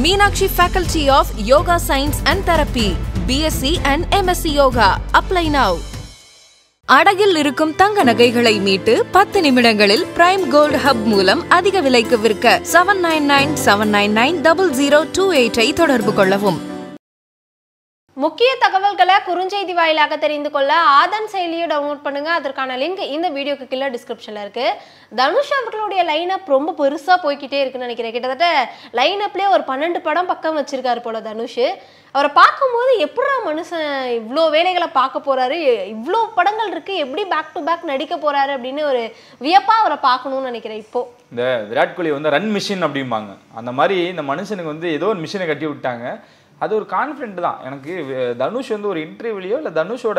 Meenakshi Faculty of Yoga Science and Therapy, BSc and MSc Yoga. Apply now. அடகில் இருக்கும் தங்க நகைகளை மீட்டு 10 நிமிடங்களில் பிரைம் கோல்ட் ஹப் மூலம் அதிக விலைக்கு விற்க 7997990028 ஐ தொடர்பு கொள்ளவும். முக்கிய தகவல்களை குறுஞ்செய்தி வாயிலாக தெரிந்து கொள்ள ஆதன் செயலியை டவுன்லோட் பண்ணுங்க. அதற்கான லிங்க் இந்த வீடியோக்கு கீழே டிஸ்கிரிப்ஷன்ல இருக்கு. தனுஷ் அவர்களுடைய லைனப் ரொம்ப பெருசா போய்கிட்டே இருக்குன்னு நினைக்கிறேன். கிட்டத்தட்ட லைனப்லேயே ஒரு 12 படம் பக்கம் வச்சிருக்காரு போல தனுஷ். அவரை பார்க்கும்போது எப்படா மனுஷன் இவ்வளோ வேலைகளை பார்க்க போறாரு, இவ்வளோ படங்கள் இருக்கு, எப்படி பேக் டு பேக் நடிக்க போறாரு அப்படின்னு ஒரு வியப்பா அவரை பார்க்கணும்னு நினைக்கிறேன். இப்போ இந்த விராட் கோலி வந்து ரன் மிஷின் அப்படிம்பாங்க, அந்த மாதிரி இந்த மனுஷனுக்கு வந்து ஏதோ ஒரு மிஷினை கட்டி விட்டாங்க. அது ஒரு கான்ஃபிடென்ட் தான். எனக்கு தனுஷ் வந்து ஒரு இன்டர்வியூலையோ இல்லை தனுஷோட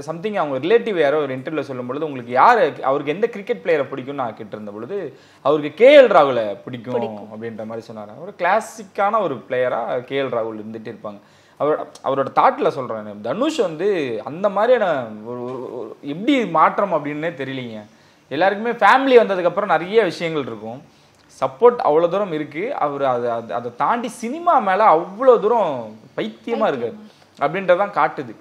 சம்திங் அவங்க ரிலேட்டிவ் யாரோ ஒரு இன்டர்வியூவில் சொல்லும் பொழுது உங்களுக்கு யார் அவருக்கு எந்த கிரிக்கெட் பிளேயரை பிடிக்கும்னு நான் கேட்டிருந்த பொழுது அவருக்கு KL ராகுலை பிடிக்கும் அப்படின்ற மாதிரி சொன்னார். ஒரு கிளாசிக்கான ஒரு பிளேயராக KL ராகுல் இருந்துகிட்டே இருப்பாங்க. அவரோட தாட்டில் சொல்கிறேன், தனுஷ் வந்து அந்த மாதிரியான ஒரு எப்படி மாற்றம் அப்படின்னே தெரியலீங்க. எல்லாருக்குமே ஃபேமிலி வந்ததுக்கப்புறம் நிறைய விஷயங்கள் இருக்கும், சப்போர்ட் அவ்வளோ தூரம் இருக்குது. அவர் அதை தாண்டி சினிமா மேலே அவ்வளோ தூரம் பைத்தியமாக இருக்கார் அப்படின்றதான் காட்டுது.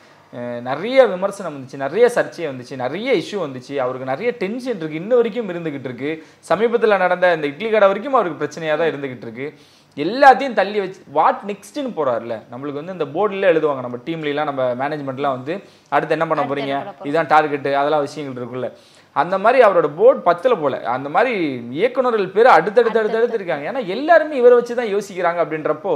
நிறைய விமர்சனம் வந்துச்சு, நிறைய சர்ச்சை வந்துச்சு, நிறைய இஷ்யூ வந்துச்சு, அவருக்கு நிறைய டென்ஷன் இருக்குது, இன்ன வரைக்கும் இருந்துக்கிட்டு இருக்கு. சமீபத்தில் நடந்த இந்த இட்லி கடை வரைக்கும் அவருக்கு பிரச்சனையாக தான் இருந்துக்கிட்டு இருக்கு. எல்லாத்தையும் தள்ளி வச்சு வாட் நெக்ஸ்ட்னு போகிறார்ல. நம்மளுக்கு வந்து இந்த போர்டில் எழுதுவாங்க, நம்ம டீம்லாம் நம்ம மேனேஜ்மெண்ட்லாம் வந்து அடுத்து என்ன பண்ண போகிறீங்க, இதுதான் டார்கெட்டு, அதெல்லாம் விஷயங்கள் இருக்குல்ல. அந்த மாதிரி அவரோட போர்டு 10 போல அந்த மாதிரி இயக்குநர்கள் பேர் அடுத்தடுத்து இருக்காங்க. ஏன்னா எல்லாருமே இவரை வச்சு தான் யோசிக்கிறாங்க. அப்படின்றப்போ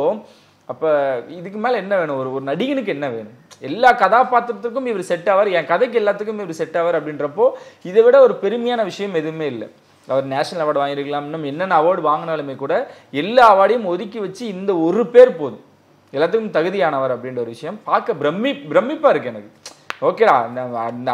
அப்போ இதுக்கு மேலே என்ன வேணும், ஒரு நடிகனுக்கு என்ன வேணும்? எல்லா கதாபாத்திரத்துக்கும் இவர் செட் ஆவார், என் கதைக்கு எல்லாத்துக்கும் இவர் செட் ஆவார். அப்படின்றப்போ இதை விட ஒரு பெருமையான விஷயம் எதுவுமே இல்லை. அவர் நேஷனல் அவார்டு வாங்கியிருக்கலாம், இன்னும் என்னென்ன அவார்டு வாங்கினாலுமே கூட எல்லா அவார்டையும் ஒதுக்கி வச்சு இந்த ஒரு பேர் போதும், எல்லாத்துக்கும் தகுதியானவர் அப்படின்ற ஒரு விஷயம் பார்க்க பிரமிப்பாக இருக்குது எனக்கு. ஓகேடா,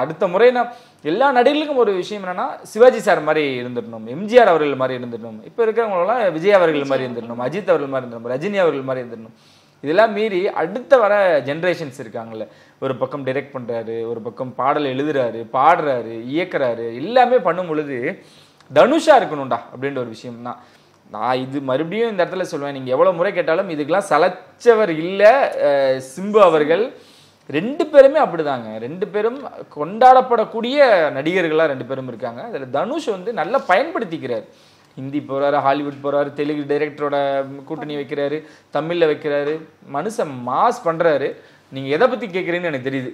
அடுத்த முறை நான் எல்லா நடிகர்களுக்கும் ஒரு விஷயம் என்னன்னா, சிவாஜி சார் மாதிரி இருந்துடணும், எம்ஜிஆர் அவர்கள் மாதிரி இருந்துடணும், இப்போ இருக்கிறவங்களெல்லாம் விஜய் அவர்கள் மாதிரி இருந்துடணும், அஜித் அவர்கள் மாதிரி இருந்துடணும், ரஜினி அவர்கள் மாதிரி இருந்துடணும். இதெல்லாம் மீறி அடுத்த வர ஜென்ரேஷன்ஸ் இருக்காங்கல்ல, ஒரு பக்கம் டைரக்ட் பண்ணுறாரு, ஒரு பக்கம் பாடல் எழுதுறாரு, பாடுறாரு, இயக்குறாரு, எல்லாமே பண்ணும் பொழுது தனுஷா இருக்கணும்டா அப்படின்ற ஒரு விஷயம் தான். நான் இது மறுபடியும் இந்த இடத்துல சொல்லுவேன், நீங்கள் எவ்வளோ முறை கேட்டாலும் இதுக்கெல்லாம் சலைச்சவர் இல்லை சிம்பு அவர்கள். 2 பேருமே அப்படிதாங்க, 2 பேரும் கொண்டாடப்படக்கூடிய நடிகர்களாக 2 பேரும் இருக்காங்க. அதில் தனுஷ் வந்து நல்லா பயன்படுத்திக்கிறார். ஹிந்தி போகிறாரு, ஹாலிவுட் போகிறாரு, தெலுங்கு டைரக்டரோட கூட்டணி வைக்கிறாரு, தமிழில் வைக்கிறாரு, மனுஷன் மாஸ் பண்ணுறாரு. நீங்கள் எதை பற்றி கேட்குறீங்கன்னு எனக்கு தெரியுது,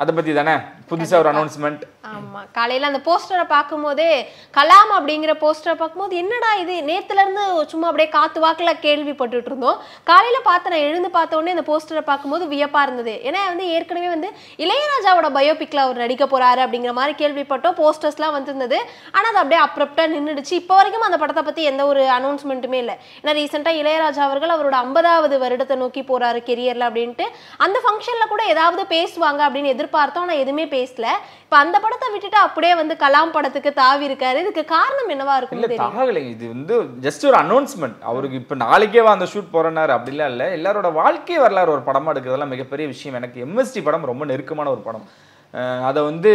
அதை பற்றி தானே புதுசாக ஒரு அனௌன்ஸ்மெண்ட். ஆமாம், காலையில் அந்த போஸ்டரை பார்க்கும்போதே கலாம் அப்படிங்கிற போஸ்டரை பார்க்கும்போது என்னடா இது, நேற்றுலேருந்து சும்மா அப்படியே காற்று வாக்கில் கேள்விப்பட்டுட்டு இருந்தோம். காலையில் பார்த்து நான் எழுந்து பார்த்த உடனே அந்த போஸ்டரை பார்க்கும்போது வியப்பாக இருந்தது. ஏன்னா வந்து ஏற்கனவே வந்து இளையராஜாவோட பயோபிக்கில் அவர் நடிக்க போகிறாரு அப்படிங்கிற மாதிரி கேள்விப்பட்டோம், போஸ்டர்ஸ்லாம் வந்துருந்தது. ஆனால் அது அப்படியே அப்ரப்டாக நின்றுடுச்சு. இப்போ வரைக்கும் அந்த படத்தை பற்றி எந்த ஒரு அனௌன்ஸ்மெண்ட்டுமே இல்லை. ஏன்னா ரீசெண்டாக இளையராஜா அவர்கள் அவரோட 50வது வருடத்தை நோக்கி போகிறாரு கெரியரில் அப்படின்ட்டு அந்த ஃபங்க்ஷனில் கூட ஏதாவது பேசுவாங்க அப்படின்னு எதிர்பார்த்தோம், ஆனால் எதுவுமே பேசல. இப்ப அந்த படத்தை விட்டுட்டு அப்படியே வந்து கலாம் படத்துக்கு தாவி இருக்காரு. இதுக்கு காரணம் என்னவா இருக்கும்? இல்ல தாகலை, இது வந்து ஜஸ்ட் ஒரு அனௌன்ஸ்மெண்ட். அவருக்கு இப்ப நாளைக்கேவா அந்த ஷூட் போறனாரு அப்படிலாம் இல்ல. எல்லாரோட வாழ்க்கை வரலாறு ஒரு படமா எடுக்கிறதெல்லாம் மிகப்பெரிய விஷயம். எனக்கு MST படம் ரொம்ப நெருக்கமான ஒரு படம். அதை வந்து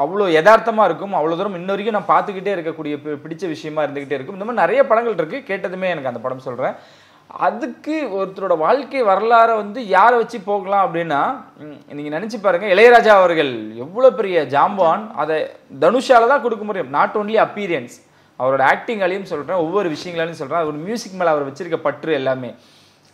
அவ்வளோ யதார்த்தமா இருக்கும், அவ்வளோ தூரம் இன்ன வரைக்கும் நான் பார்த்துக்கிட்டே இருக்கக்கூடிய பிடிச்ச விஷயமா இருந்துகிட்டே இருக்கும். இந்த மாதிரி நிறைய படங்கள் இருக்கு, கேட்டதுமே எனக்கு அந்த படம் சொல்றேன். அதுக்கு ஒருத்தரோட வாழ்க்கை வரலாறை வந்து யாரை வச்சு போகலாம் அப்படின்னா, நீங்கள் நினச்சி பாருங்கள், இளையராஜா அவர்கள் எவ்வளோ பெரிய ஜாம்பான், அதை தனுஷால தான் கொடுக்க முடியும். நாட் ஓன்லி அப்பீரியன்ஸ், அவரோட ஆக்டிங்காலையும் சொல்கிறேன், ஒவ்வொரு விஷயங்களாலையும் சொல்கிறேன், ஒரு மியூசிக் மேலே அவர் வச்சிருக்க பற்று எல்லாமே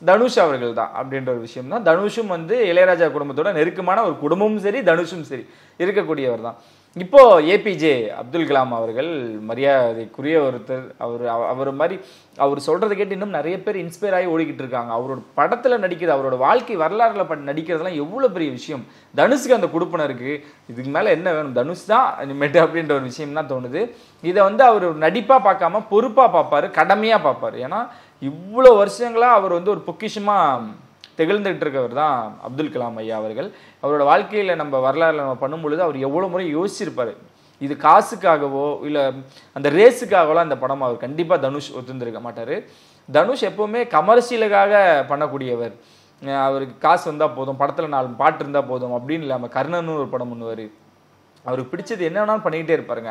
தனுஷ் அவர்கள் தான் அப்படின்ற ஒரு விஷயம் தான். தனுஷும் வந்து இளையராஜா குடும்பத்தோட நெருக்கமான ஒரு குடும்பமும் சரி, தனுஷும் சரி இருக்கக்கூடியவர் தான். இப்போ APJ அப்துல் கலாம் அவர்கள் மரியாதைக்குரிய ஒருத்தர். அவர் மாதிரி அவர் சொல்றதை கேட்டு இன்னும் நிறைய பேர் இன்ஸ்பயர் ஆகி ஓடிக்கிட்டு இருக்காங்க. அவரோட படத்துல நடிக்கிறது, அவரோட வாழ்க்கை வரலாறுல நடிக்கிறதுலாம் எவ்வளவு பெரிய விஷயம். தனுஷுக்கு அந்த கொடுப்பனை இருக்கு, இதுக்கு மேல என்ன வேணும், தனுஷ் தான் இனிமேட்டு அப்படின்ற ஒரு விஷயம் தான் தோணுது. இதை வந்து அவர் நடிப்பா பார்க்காம பொறுப்பா பார்ப்பாரு, கடமையா பார்ப்பாரு. ஏன்னா இவ்வளோ வருஷங்களா அவர் வந்து ஒரு பொக்கிஷமா திகழ்ந்துகிட்டு இருக்கவர் தான் அப்துல் கலாம் ஐயா அவர்கள். அவரோட வாழ்க்கையில் நம்ம வரலாறுல நம்ம பண்ணும் பொழுது அவர் எவ்வளோ முறை யோசிச்சிருப்பாரு, இது காசுக்காகவோ இல்லை அந்த ரேஸுக்காகவோ அந்த படம் அவர் கண்டிப்பாக தனுஷ் ஒத்துந்திருக்க மாட்டார். தனுஷ் எப்போவுமே கமர்ஷியலுக்காக பண்ணக்கூடியவர். அவருக்கு காசு வந்தால் போதும், படத்தில் 4 பாட்டு இருந்தால் போதும் அப்படின்னு இல்லாமல் கர்ணன்னு ஒரு படம் பண்ணுவார். அவருக்கு பிடிச்சது என்னன்னா பண்ணிக்கிட்டே இருப்பாருங்க.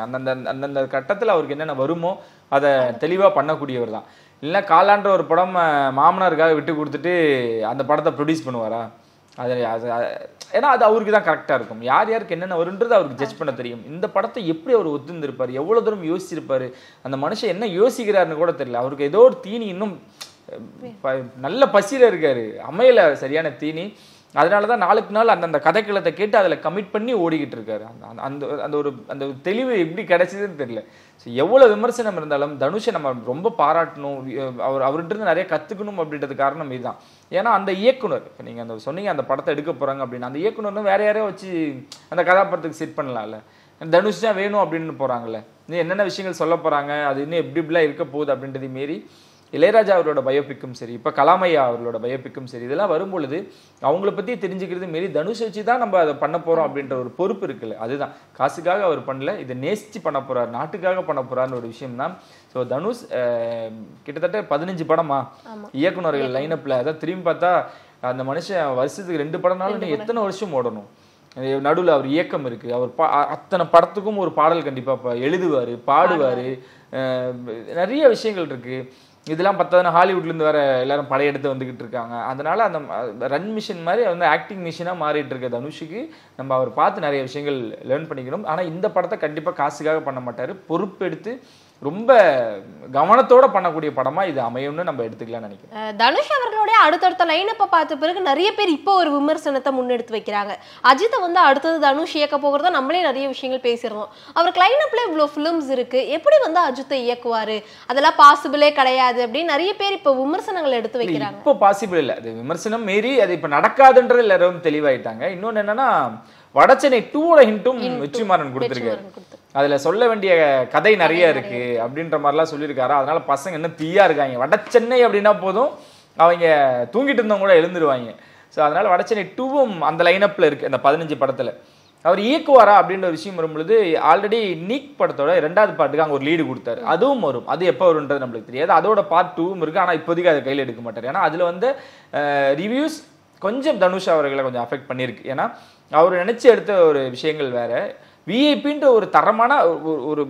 அந்தந்த கட்டத்தில் அவருக்கு என்னென்ன வருமோ அதை தெளிவாக பண்ணக்கூடியவர் தான். இல்லைன்னா காலான்ற ஒரு படம் மாமனாருக்காக விட்டு கொடுத்துட்டு அந்த படத்தை ப்ரொடியூஸ் பண்ணுவாரா? அது ஏன்னா அது அவருக்கு தான் கரெக்டாக இருக்கும். யார் யாருக்கு என்னென்ன வருன்றது அவருக்கு ஜட்ஜ் பண்ண தெரியும். இந்த படத்தை எப்படி அவர் ஒத்துந்திருப்பார், எவ்வளோ தூரம் யோசிச்சிருப்பாரு, அந்த மனுஷன் என்ன யோசிக்கிறாருன்னு கூட தெரியல. அவருக்கு ஏதோ ஒரு தீனி இன்னும் நல்ல பசியில் இருக்காரு, அமையல சரியான தீனி. அதனால தான் நாளுக்கு நாள் அந்தந்த கதைக்களத்தை கேட்டு அதில் கமிட் பண்ணி ஓடிக்கிட்டு இருக்காரு. அந்த தெளிவு எப்படி கிடைச்சதுன்னு தெரியல. ஸோ எவ்வளோ விமர்சனம் இருந்தாலும் தனுஷை நம்ம ரொம்ப பாராட்டணும், அவர்கிட்ட நிறைய கற்றுக்கணும் அப்படின்றது காரணம் இதுதான். ஏன்னா அந்த இயக்குனர், இப்போ நீங்கள் அந்த சொன்னீங்க அந்த படத்தை எடுக்க போகிறாங்க அப்படின்னா, அந்த இயக்குனர்னு வேற யாரையோ வச்சு அந்த கதாபாத்திரத்துக்கு செட் பண்ணலாம்ல. தனுஷ் தான் வேணும் அப்படின்னு போகிறாங்கல்ல, இன்னும் என்னென்ன விஷயங்கள் சொல்ல போகிறாங்க, அது இன்னும் எப்படி இப்படிலாம் இருக்க போகுது அப்படின்றதை மாரி இளையராஜா அவரோட பயோபிக்கும் சரி, இப்போ கலாமையா அவர்களோட பயோபிக்கும் சரி, இதெல்லாம் வரும்பொழுது அவங்கள பற்றி தெரிஞ்சுக்கிறது மாரி தனுஷ் வச்சு தான் நம்ம அதை பண்ண போகிறோம் அப்படின்ற ஒரு பொறுப்பு இருக்குல்ல. அதுதான் காசுக்காக அவர் பண்ணல, இதை நேசித்து பண்ண போகிறார், நாட்டுக்காக பண்ண போகிறார்னு ஒரு விஷயம் தான். ஸோ தனுஷ் கிட்டத்தட்ட 15 படமா இயக்குநர்கள் லைனப்பில், அதான் திரும்பி பார்த்தா அந்த மனுஷன் வருஷத்துக்கு 2 படம்னாலும் எத்தனை வருஷம் ஓடணும். நடுவில் அவர் இயக்கம் இருக்கு, அவர் அத்தனை படத்துக்கும் ஒரு பாடல் கண்டிப்பாக எழுதுவார், பாடுவார், நிறைய விஷயங்கள் இருக்கு. இதெல்லாம் பார்த்தா ஹாலிவுட்லேருந்து வேற எல்லாரும் படையெடுத்து வந்துகிட்டு இருக்காங்க. அதனால அந்த ரன் மிஷின் மாதிரி வந்து ஆக்டிங் மிஷினாக மாறிட்டு இருக்க தனுஷுக்கு நம்ம அவர் பார்த்து நிறைய விஷயங்கள் லேர்ன் பண்ணிக்கணும். ஆனால் இந்த படத்தை கண்டிப்பாக காசுக்காக பண்ண மாட்டார், பொறுப்பெடுத்து ரொம்ப கவனத்தோட பண்ணக்கூடிய படமா இது அமையும்னு நம்ம எடுத்துக்கலாம் நினைக்கிறேன். தனுஷ் அவர்களுடைய அடுத்தடுத்த லைனப்பை பார்த்த பிறகு நிறைய பேர் இப்போ ஒரு விமர்சனத்தை முன்னெடுத்து வைக்கிறாங்க. அஜித்தை வந்து அடுத்தது தனுஷ் இயக்க போகிறதா நம்மளே நிறைய விஷயங்கள் பேசிடுறோம். அவருக்கு லைனப்ல இவ்வளோ ஃபிலிம்ஸ் இருக்கு, எப்படி வந்து அஜித்தை இயக்குவாரு, அதெல்லாம் பாசிபிளே கிடையாது அப்படின்னு நிறைய பேர் இப்போ விமர்சனங்கள் எடுத்து வைக்கிறாங்க. இப்போ பாசிபிள் இல்லை, அது விமர்சனம் மீறி அது இப்போ நடக்காதுன்றது எல்லாரும் தெளிவாயிட்டாங்க. இன்னொன்னு என்னன்னா வடச்சென்னை 2 ஹிண்ட்டும் வெற்றிமாறன் கொடுத்திருக்காரு. அதுல சொல்ல வேண்டிய கதை நிறைய இருக்கு அப்படின்ற மாதிரிலாம் சொல்லியிருக்காரு. அதனால பசங்க இன்னும் தீயா இருக்காங்க. வடச்சென்னை அப்படின்னா போதும் அவங்க தூங்கிட்டு இருந்தவங்க கூட எழுந்துருவாங்க. ஸோ அதனால வடச்சென்னை 2வும் அந்த லைனப்ல இருக்கு. அந்த 15 படத்துல அவர் இயக்குவாரா அப்படின்ற ஒரு விஷயம் வரும்பொழுது ஆல்ரெடி நீக் படத்தோட 2வது பாட்டுக்கு அங்கே ஒரு லீடு கொடுத்தாரு, அதுவும் வரும். அது எப்போ வரும்ன்றது நம்மளுக்கு தெரியாது. அதோட பார்ட் 2வும் இருக்கு, ஆனால் இப்போதைக்கு அதை கையில் எடுக்க மாட்டார். ஏன்னா அதுல வந்து ரிவ்யூஸ் கொஞ்சம் தனுஷ் அவர்களை கொஞ்சம் அஃபெக்ட் பண்ணியிருக்கு. ஏன்னா அவர் நினைச்சு எடுத்த ஒரு விஷயங்கள் வேற. விஐபின்ற ஒரு தரமான ஒரு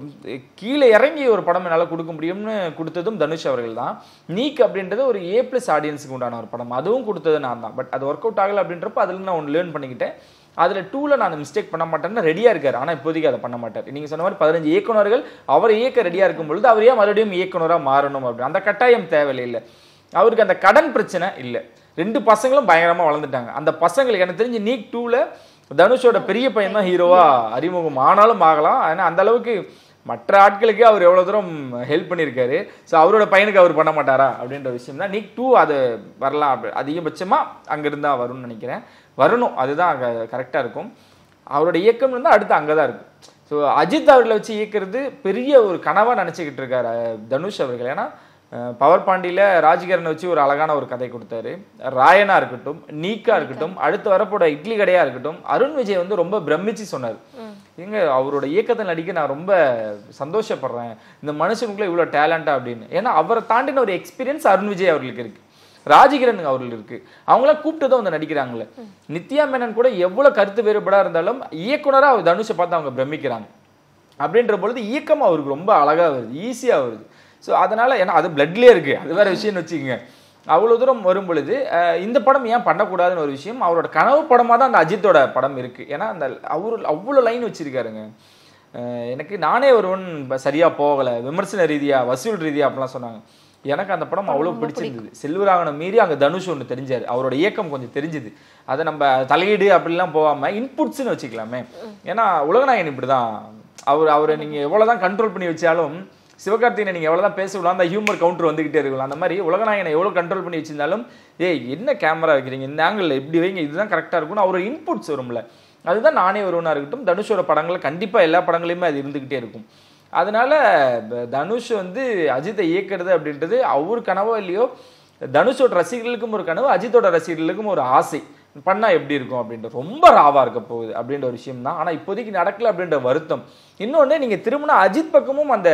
கீழே இறங்கி ஒரு படம் என்னால் கொடுக்க முடியும்னு கொடுத்ததும் தனுஷ் அவர்கள் தான். நீக் அப்படின்றது ஒரு A+ ஆடியன்ஸுக்கு உண்டான ஒரு படம், அதுவும் கொடுத்தது நான் தான். பட் அது ஒர்க் அவுட் ஆகலை அப்படின்றப்ப அதில் நான் ஒன்று லேர்ன் பண்ணிக்கிட்டேன். அதில் 2ல் நான் மிஸ்டேக் பண்ண மாட்டேன்னு ரெடியாக இருக்காரு. ஆனால் இப்போதைக்கு அதை பண்ண மாட்டார். நீங்கள் சொன்ன மாதிரி 15 இயக்குநர்கள் அவர் இயக்க ரெடியாக இருக்கும் பொழுது அவர் ஏன் மறுபடியும் இயக்குனராக மாறணும் அப்படின்னு அந்த கட்டாயம் தேவையில்லை. அவருக்கு அந்த கடன் பிரச்சனை இல்லை. 2 பசங்களும் பயங்கரமாக வளர்ந்துட்டாங்க. அந்த பசங்களுக்கு எனக்கு தெரிஞ்சு நீக் 2ல் தனுஷோட பெரிய பையன் தான் ஹீரோவா அறிமுகம் ஆனாலும் ஆகலாம். ஆனால் அந்த அளவுக்கு மற்ற ஆட்களுக்கு அவர் எவ்வளோ தூரம் ஹெல்ப் பண்ணியிருக்காரு. ஸோ அவரோட பையனுக்கு அவர் பண்ண மாட்டாரா அப்படின்ற விஷயம் தான். நீக் 2 அது வரலாம், அதிகபட்சமாக அங்கிருந்தா வரும்னு நினைக்கிறேன். வரணும், அதுதான் அங்கே கரெக்டாக இருக்கும். அவரோட இயக்கம் வந்து அடுத்து அங்கே தான் இருக்கும். ஸோ அஜித் அவர்களை வச்சு இயக்கிறது பெரிய ஒரு கனவாக நினச்சிக்கிட்டு இருக்காரு தனுஷ் அவர்கள். ஏன்னா பவர் பாண்டியில் ராஜ்கிரனை வச்சு ஒரு அழகான ஒரு கதை கொடுத்தாரு. ராயனா இருக்கட்டும், நீக்கா இருக்கட்டும், அடுத்து வரப்போட இட்லி கடையா இருக்கட்டும், அருண் விஜய் வந்து ரொம்ப பிரமிச்சு சொன்னார், எங்க அவரோட இயக்கத்தை நடிக்க நான் ரொம்ப சந்தோஷப்படுறேன், இந்த மனுஷனுக்குள்ள இவ்வளோ டேலண்டா அப்படின்னு. ஏன்னா அவரை தாண்டின ஒரு எக்ஸ்பீரியன்ஸ் அருண் விஜய் அவர்களுக்கு இருக்கு, ராஜ்கிரண் அவர்கள் இருக்கு. அவங்களாம் கூப்பிட்டு வந்து நடிக்கிறாங்களே. நித்யா மேனன் கூட எவ்வளவு கருத்து வேறுபாடா இருந்தாலும் இயக்குனரா அவர் தனுஷை பார்த்து அவங்க பிரமிக்கிறாங்க. அப்படின்ற பொழுது இயக்கம் அவருக்கு ரொம்ப அழகா வருது, ஈஸியா வருது. ஸோ அதனால ஏன்னா அது பிளட்லேயே இருக்கு, அது வேற விஷயம்னு வச்சுக்கோங்க. அவ்வளோ தூரம் வரும் பொழுது இந்த படம் ஏன் பண்ணக்கூடாதுன்னு ஒரு விஷயம். அவரோட கனவு படமாக தான் அந்த அஜித்தோட படம் இருக்கு. ஏன்னா அந்த அவரு அவ்வளோ லைன் வச்சிருக்காருங்க. எனக்கு நானே ஒருவன் சரியா போகலை, விமர்சன ரீதியா வசூல் ரீதியா அப்படிலாம் சொன்னாங்க. எனக்கு அந்த படம் அவ்வளோ பிடிச்சிருந்தது. செல்வராகவனை மீறி அங்கே தனுஷ் ஒன்று தெரிஞ்சாரு, அவரோட இயக்கம் கொஞ்சம் தெரிஞ்சுது. அதை நம்ம தலையீடு அப்படிலாம் போகாம இன்புட்ஸ்ன்னு வச்சுக்கலாமே. ஏன்னா உலகநாயகன் இப்படிதான், அவரை நீங்க எவ்வளவுதான் கண்ட்ரோல் பண்ணி வச்சாலும், சிவகார்த்திகனை நீங்க எவ்வளவுதான் பேச விடலாம், அந்த ஹியூமர் கவுண்டர் வந்துகிட்டே இருக்கலாம். அந்த மாதிரி உலகநாயகனை எவ்வளவு கண்ட்ரோல் பண்ணி வச்சிருந்தாலும், என்ன கேமரா வைக்கிறீங்க, இந்த ஆங்கிள் எப்படி வைங்க, இதுதான் கரெக்டா இருக்கும்னு அவரோட இன்புட்ஸ் வரும்ல. அதுதான் நானே ஒருவனா இருக்கட்டும், தனுஷோட படங்கள் கண்டிப்பா எல்லா படங்களையுமே அது இருந்துகிட்டே இருக்கும். அதனால தனுஷ் வந்து அஜித்தை இயக்கிறது அப்படின்றது அவர் கனவோ இல்லையோ, தனுஷோட ரசிகர்களுக்கும் ஒரு கனவு, அஜித்தோட ரசிகர்களுக்கும் ஒரு ஆசை. பண்ணா எப்படி இருக்கும் அப்படின்ற ரொம்ப ராவா இருக்க போகுது அப்படின்ற ஒரு விஷயம் தான். ஆனா இப்போதைக்கு நடக்கல அப்படின்ற வருத்தம். இன்னொன்னு நீங்க திரும்பினா அஜித் பக்கமும் அந்த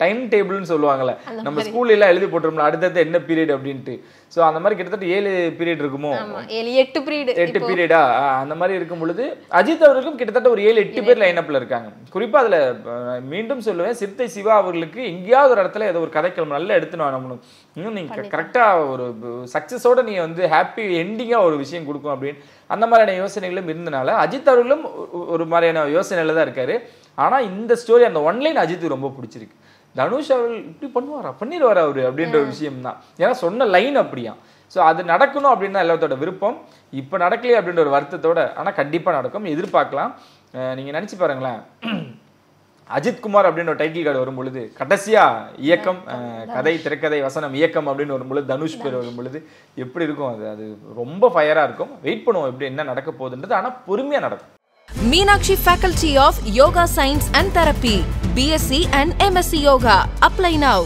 டைம் டேபிள்னு சொல்லுவாங்கல்ல, நம்ம ஸ்கூல்ல எல்லாம் எழுதி போட்டுருமோம் அடுத்தது என்ன பீரியட் அப்படின்ட்டு. ஸோ அந்த மாதிரி கிட்டத்தட்ட 7 பீரியட் இருக்குமோ, 8 பீரியடா அந்த மாதிரி இருக்கும் பொழுது அஜித் அவர்களுக்கும் கிட்டத்தட்ட ஒரு 7-8 பேர் லைனப்ல இருக்காங்க. குறிப்பா அதுல மீண்டும் சொல்லுவேன், சிறுத்தை சிவா அவர்களுக்கு எங்கேயாவது ஒரு இடத்துல ஏதோ ஒரு கதைக்கிழமை நல்லா எடுத்துன்னு வரணும், இன்னும் நீங்க கரெக்டா ஒரு சக்சஸோட நீங்க வந்து ஹாப்பி எண்டிங்கா ஒரு விஷயம் கொடுக்கும் அப்படின்னு அந்த மாதிரியான யோசனைகளும் இருந்தனால அஜித் அவர்களும் ஒரு மாதிரியான யோசனையில தான் இருக்காரு. ஆனா இந்த ஸ்டோரி அந்த ஒன்லைன் அஜித்துக்கு ரொம்ப பிடிச்சிருக்கு. தனுஷ் அவர்கள் இப்படி பண்ணிடுவாரா அவரு அப்படின்ற ஒரு விஷயம் தான். ஏன்னா சொன்ன லைன் அப்படியா. ஸோ அது நடக்கணும் அப்படின்னு தான் எல்லாத்தோட விருப்பம். இப்போ நடக்கலையே அப்படின்ற ஒரு வருத்தத்தோட, ஆனால் கண்டிப்பாக நடக்கும், எதிர்பார்க்கலாம். நீங்கள் நினச்சி பாருங்களேன், அஜித் குமார் அப்படின்னு ஒரு டைட்டில் கார்டு வரும் பொழுது கடைசியா இயக்கம், கதை, திரைக்கதை, வசனம், இயக்கம் அப்படின்னு வரும் பொழுது தனுஷ் பேர் வரும் பொழுது எப்படி இருக்கும்? அது ரொம்ப ஃபயரா இருக்கும். வெயிட் பண்ணுவோம் எப்படி என்ன நடக்க போகுதுன்றது. ஆனால் பொறுமையா நடக்கும். Meenakshi Faculty of Yoga Science and Therapy, BSc and MSc Yoga. Apply now.